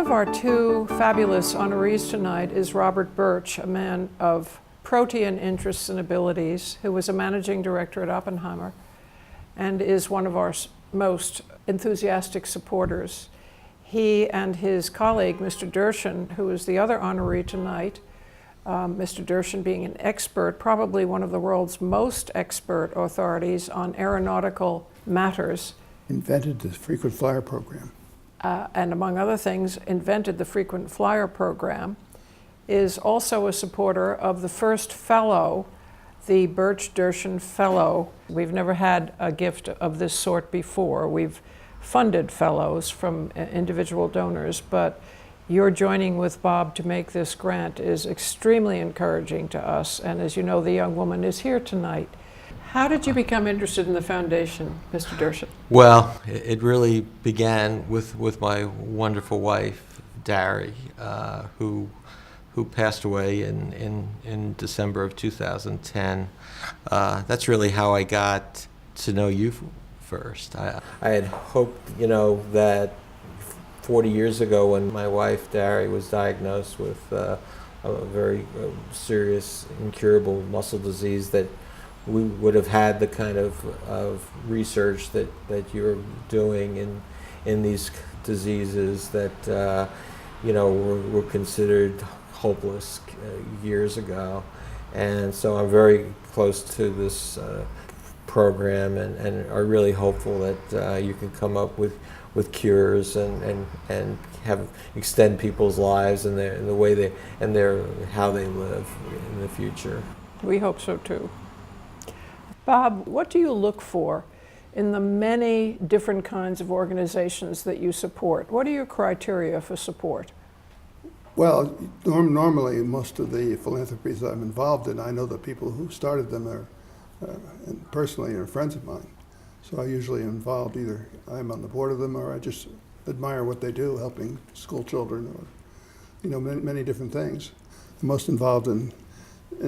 of our two fabulous honorees tonight is Robert Birch, a man of protean interests and abilities, who was a managing director at Oppenheimer and is one of our most enthusiastic supporters. He and his colleague, Mr. Derchin, who is the other honoree tonight, Mr. Derchin being an expert, probably one of the world's most expert authorities on aeronautical matters. Invented the frequent flyer program. And among other things, invented the frequent flyer program, is also a supporter of the first fellow, the Birch Derchin Fellow. We've never had a gift of this sort before. We've funded fellows from individual donors, but your joining with Bob to make this grant is extremely encouraging to us. And as you know, the young woman is here tonight. How did you become interested in the foundation, Mr. Derchin? Well, it really began with my wonderful wife, Dari, who passed away in December of 2010. That's really how I got to know you first. I had hoped, that 40 years ago when my wife, Dari, was diagnosed with a very serious, incurable muscle disease, that we would have had the kind of research that you're doing in these diseases that were considered hopeless years ago. And so I'm very close to this program and are really hopeful that you can come up with cures and extend people's lives and the way how they live in the future. We hope so too. Bob, what do you look for in the many different kinds of organizations that you support? What are your criteria for support? Well, normally most of the philanthropies I'm involved in, I know the people who started them are personally are friends of mine. So I usually am involved, either I'm on the board of them or I just admire what they do, helping school children or many different things. I'm most involved in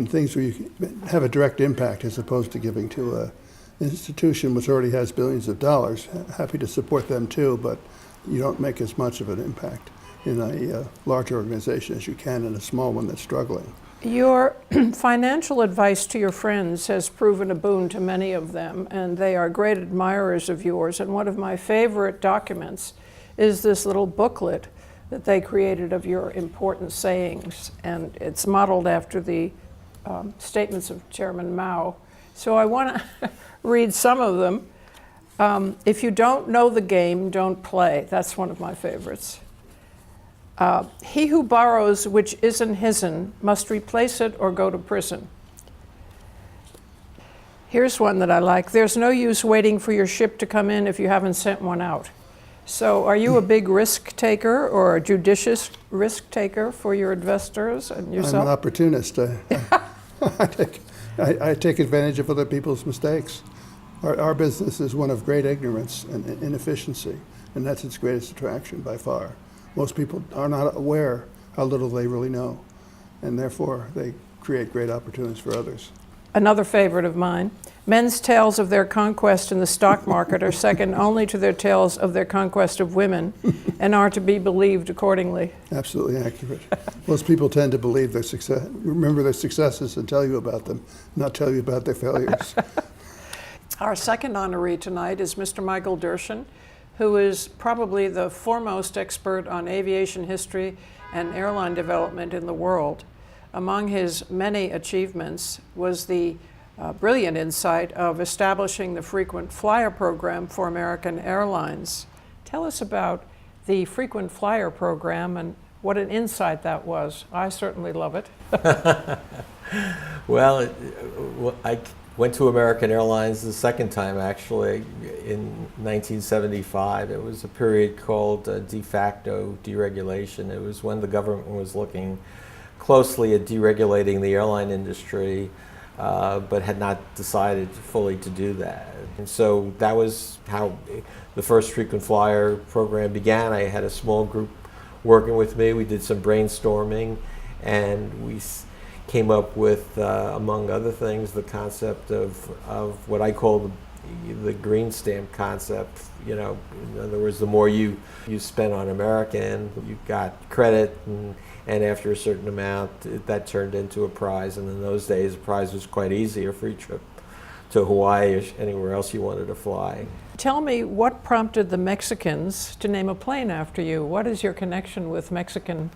things where you have a direct impact as opposed to giving to an institution which already has billions of dollars. Happy to support them too, but you don't make as much of an impact in a large organization as you can in a small one that's struggling. Your financial advice to your friends has proven a boon to many of them, and they are great admirers of yours. And one of my favorite documents is this little booklet that they created of your important sayings, and it's modeled after the statements of Chairman Mao. So I want to read some of them. If you don't know the game, don't play. That's one of my favorites. He who borrows which isn't his'n must replace it or go to prison. Here's one that I like. There's no use waiting for your ship to come in if you haven't sent one out. So are you a big risk taker or a judicious risk taker for your investors and yourself? I'm an opportunist. I take advantage of other people's mistakes. Our business is one of great ignorance and inefficiency, and that's its greatest attraction by far. Most people are not aware how little they really know, and therefore they create great opportunities for others. Another favorite of mine. Men's tales of their conquest in the stock market are second only to their tales of their conquest of women and are to be believed accordingly. Absolutely accurate. Most people tend to believe their success, remember their successes and tell you about them, not tell you about their failures. Our second honoree tonight is Mr. Michael Derchin, who is probably the foremost expert on aviation history and airline development in the world. Among his many achievements was the brilliant insight of establishing the frequent flyer program for American Airlines. Tell us about the frequent flyer program and what an insight that was. I certainly love it. Well, I went to American Airlines the second time, actually, in 1975. It was a period called de facto deregulation. It was when the government was looking closely at deregulating the airline industry, but had not decided fully to do that. And so that was how the first frequent flyer program began. I had a small group working with me. We did some brainstorming, and we came up with, among other things, the concept of what I call the green stamp concept. In other words, the more you spent on American, you got credit, and after a certain amount, that turned into a prize. And in those days, a prize was quite easy, a free trip to Hawaii or anywhere else you wanted to fly. Tell me, what prompted the Mexicans to name a plane after you? What is your connection with Mexican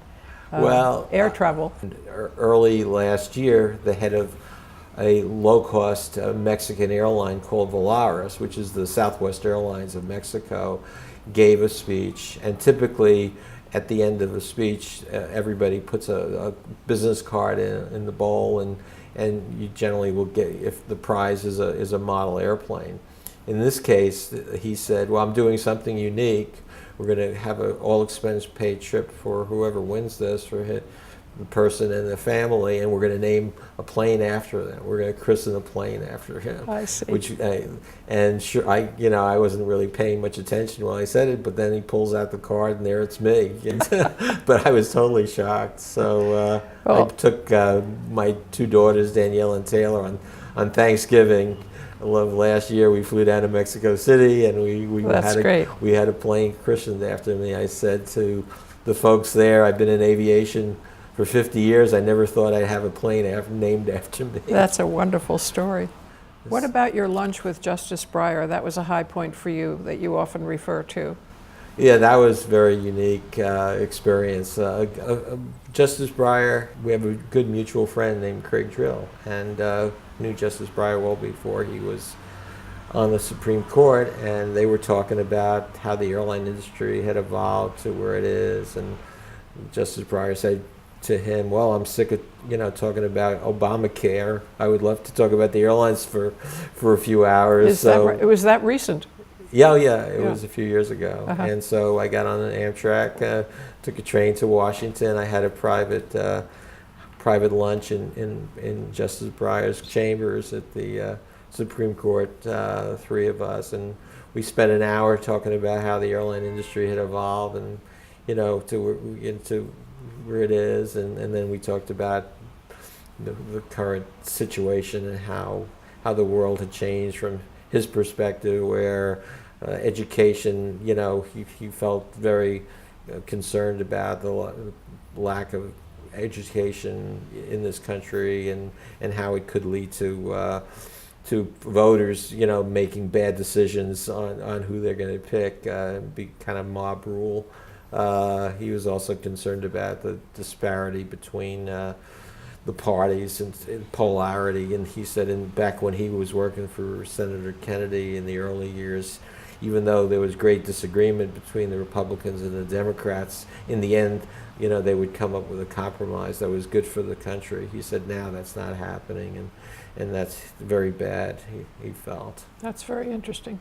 air travel? Early last year, the head of a low-cost Mexican airline called Volaris, which is the Southwest Airlines of Mexico, gave a speech. And typically, at the end of a speech, everybody puts a business card in the bowl, and you generally will get, if the prize is a model airplane. In this case, he said, well, I'm doing something unique. We're going to have an all-expense-paid trip for whoever wins this, for the person and the family, and we're going to name a plane after them. We're going to christen a plane after him. I see. And sure, I wasn't really paying much attention while I said it, but then he pulls out the card, and there it's me. But I was totally shocked. So I took my two daughters, Danielle and Taylor, on Thanksgiving. Last year we flew down to Mexico City, and we had a plane christened after me. I said to the folks there, I've been in aviation for 50 years. I never thought I'd have a plane named after me. That's a wonderful story. What about your lunch with Justice Breyer? That was a high point for you that you often refer to. Yeah, that was a very unique experience. Justice Breyer, we have a good mutual friend named Craig Drill, and knew Justice Breyer well before he was on the Supreme Court, and they were talking about how the airline industry had evolved to where it is, and Justice Breyer said to him, well, I'm sick of talking about Obamacare. I would love to talk about the airlines for a few hours. Was that recent? Yeah, it was a few years ago. And so I got on an Amtrak, took a train to Washington. I had a private lunch in Justice Breyer's chambers at the Supreme Court, three of us, and we spent an hour talking about how the airline industry had evolved, and to where it is, and then we talked about the current situation and how the world had changed from his perspective, where education, he felt very concerned about the lack of education in this country, and how it could lead to voters, making bad decisions on who they're going to pick, be kind of mob rule. He was also concerned about the disparity between the parties and polarity, and he said back when he was working for Senator Kennedy in the early years, even though there was great disagreement between the Republicans and the Democrats, in the end, they would come up with a compromise that was good for the country. He said now that's not happening, and that's very bad, he felt. That's very interesting.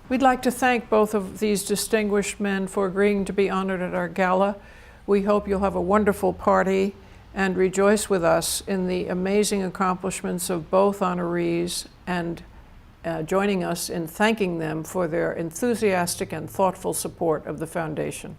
We'd like to thank both of these distinguished men for agreeing to be honored at our gala. We hope you'll have a wonderful party and rejoice with us in the amazing accomplishments of both honorees, and joining us in thanking them for their enthusiastic and thoughtful support of the foundation.